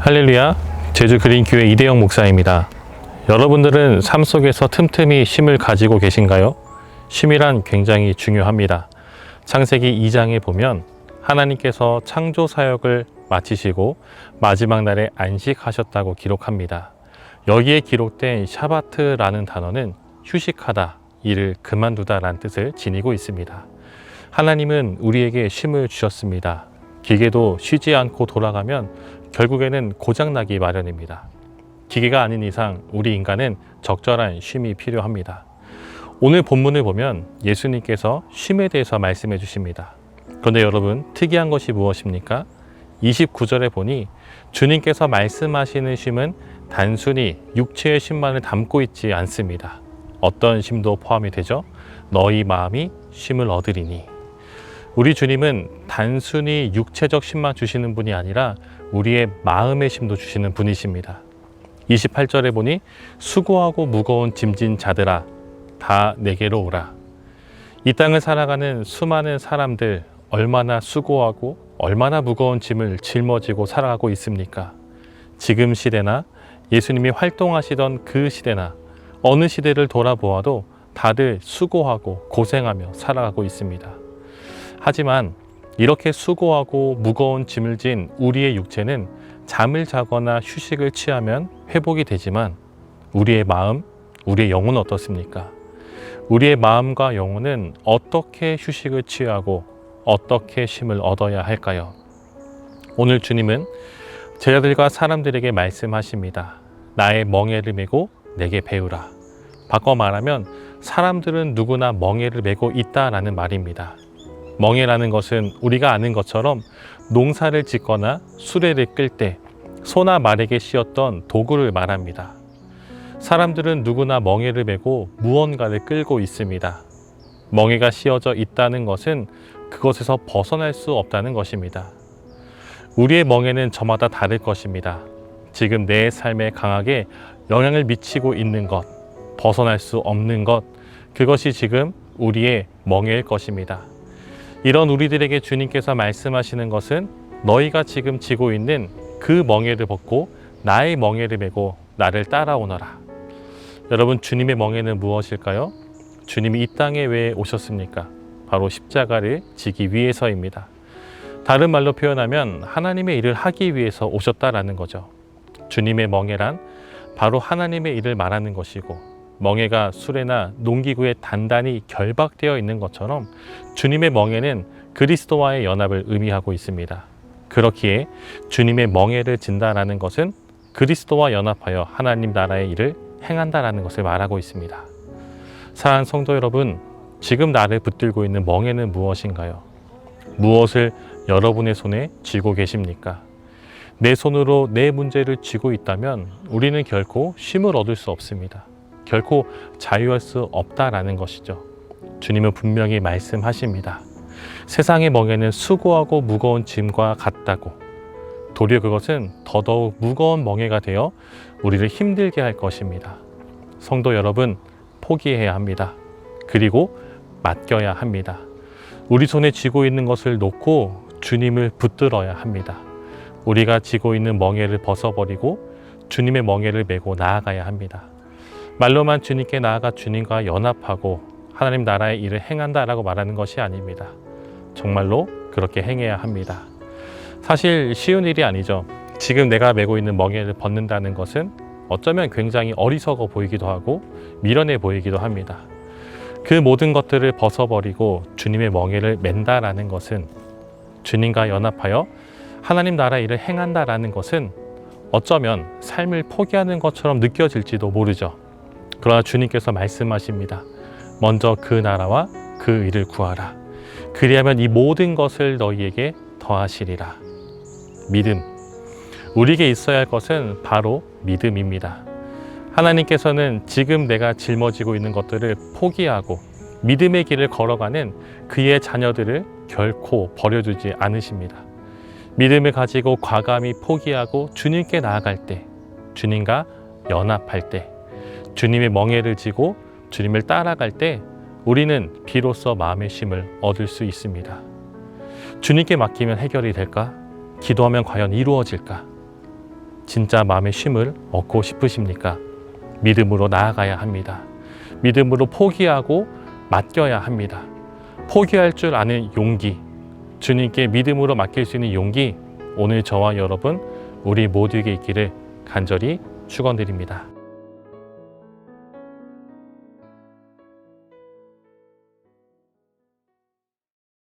할렐루야, 제주 그린교회 이대영 목사입니다. 여러분들은 삶 속에서 틈틈이 쉼을 가지고 계신가요? 쉼이란 굉장히 중요합니다. 창세기 2장에 보면 하나님께서 창조 사역을 마치시고 마지막 날에 안식하셨다고 기록합니다. 여기에 기록된 샤바트라는 단어는 휴식하다, 일을 그만두다 라는 뜻을 지니고 있습니다. 하나님은 우리에게 쉼을 주셨습니다. 기계도 쉬지 않고 돌아가면 결국에는 고장나기 마련입니다. 기계가 아닌 이상 우리 인간은 적절한 쉼이 필요합니다. 오늘 본문을 보면 예수님께서 쉼에 대해서 말씀해 주십니다. 그런데 여러분, 특이한 것이 무엇입니까? 29절에 보니 주님께서 말씀하시는 쉼은 단순히 육체의 쉼만을 담고 있지 않습니다. 어떤 쉼도 포함이 되죠? 너희 마음이 쉼을 얻으리니. 우리 주님은 단순히 육체적 쉼만 주시는 분이 아니라 우리의 마음의 쉼도 주시는 분이십니다. 28절에 보니 수고하고 무거운 짐진 자들아 다 내게로 오라. 이 땅을 살아가는 수많은 사람들, 얼마나 수고하고 얼마나 무거운 짐을 짊어지고 살아가고 있습니까? 지금 시대나 예수님이 활동하시던 그 시대나 어느 시대를 돌아보아도 다들 수고하고 고생하며 살아가고 있습니다. 하지만 이렇게 수고하고 무거운 짐을 진 우리의 육체는 잠을 자거나 휴식을 취하면 회복이 되지만 우리의 마음, 우리의 영혼은 어떻습니까? 우리의 마음과 영혼은 어떻게 휴식을 취하고 어떻게 쉼을 얻어야 할까요? 오늘 주님은 제자들과 사람들에게 말씀하십니다. 나의 멍에를 메고 내게 배우라. 바꿔 말하면 사람들은 누구나 멍에를 메고 있다라는 말입니다. 멍에라는 것은 우리가 아는 것처럼 농사를 짓거나 수레를 끌 때 소나 말에게 씌었던 도구를 말합니다. 사람들은 누구나 멍에를 메고 무언가를 끌고 있습니다. 멍에가 씌어져 있다는 것은 그것에서 벗어날 수 없다는 것입니다. 우리의 멍에는 저마다 다를 것입니다. 지금 내 삶에 강하게 영향을 미치고 있는 것, 벗어날 수 없는 것, 그것이 지금 우리의 멍에일 것입니다. 이런 우리들에게 주님께서 말씀하시는 것은 너희가 지금 지고 있는 그 멍에를 벗고 나의 멍에를 메고 나를 따라오너라. 여러분, 주님의 멍에는 무엇일까요? 주님이 이 땅에 왜 오셨습니까? 바로 십자가를 지기 위해서입니다. 다른 말로 표현하면 하나님의 일을 하기 위해서 오셨다라는 거죠. 주님의 멍에란 바로 하나님의 일을 말하는 것이고, 멍에가 수레나 농기구에 단단히 결박되어 있는 것처럼 주님의 멍에는 그리스도와의 연합을 의미하고 있습니다. 그렇기에 주님의 멍에를 진다라는 것은 그리스도와 연합하여 하나님 나라의 일을 행한다라는 것을 말하고 있습니다. 사랑하는 성도 여러분, 지금 나를 붙들고 있는 멍에는 무엇인가요? 무엇을 여러분의 손에 쥐고 계십니까? 내 손으로 내 문제를 쥐고 있다면 우리는 결코 쉼을 얻을 수 없습니다. 결코 자유할 수 없다라는 것이죠. 주님은 분명히 말씀하십니다. 세상의 멍에는 수고하고 무거운 짐과 같다고. 도리어 그것은 더더욱 무거운 멍에가 되어 우리를 힘들게 할 것입니다. 성도 여러분, 포기해야 합니다. 그리고 맡겨야 합니다. 우리 손에 쥐고 있는 것을 놓고 주님을 붙들어야 합니다. 우리가 쥐고 있는 멍에를 벗어버리고 주님의 멍에를 메고 나아가야 합니다. 말로만 주님께 나아가 주님과 연합하고 하나님 나라의 일을 행한다라고 말하는 것이 아닙니다. 정말로 그렇게 행해야 합니다. 사실 쉬운 일이 아니죠. 지금 내가 메고 있는 멍에를 벗는다는 것은 어쩌면 굉장히 어리석어 보이기도 하고 미련해 보이기도 합니다. 그 모든 것들을 벗어버리고 주님의 멍에를 맨다라는 것은, 주님과 연합하여 하나님 나라 일을 행한다라는 것은 어쩌면 삶을 포기하는 것처럼 느껴질지도 모르죠. 그러나 주님께서 말씀하십니다. 먼저 그 나라와 그 일을 구하라. 그리하면 이 모든 것을 너희에게 더하시리라. 믿음. 우리에게 있어야 할 것은 바로 믿음입니다. 하나님께서는 지금 내가 짊어지고 있는 것들을 포기하고 믿음의 길을 걸어가는 그의 자녀들을 결코 버려두지 않으십니다. 믿음을 가지고 과감히 포기하고 주님께 나아갈 때, 주님과 연합할 때, 주님의 멍에를 지고 주님을 따라갈 때 우리는 비로소 마음의 쉼을 얻을 수 있습니다. 주님께 맡기면 해결이 될까? 기도하면 과연 이루어질까? 진짜 마음의 쉼을 얻고 싶으십니까? 믿음으로 나아가야 합니다. 믿음으로 포기하고 맡겨야 합니다. 포기할 줄 아는 용기, 주님께 믿음으로 맡길 수 있는 용기, 오늘 저와 여러분 우리 모두에게 있기를 간절히 축원드립니다.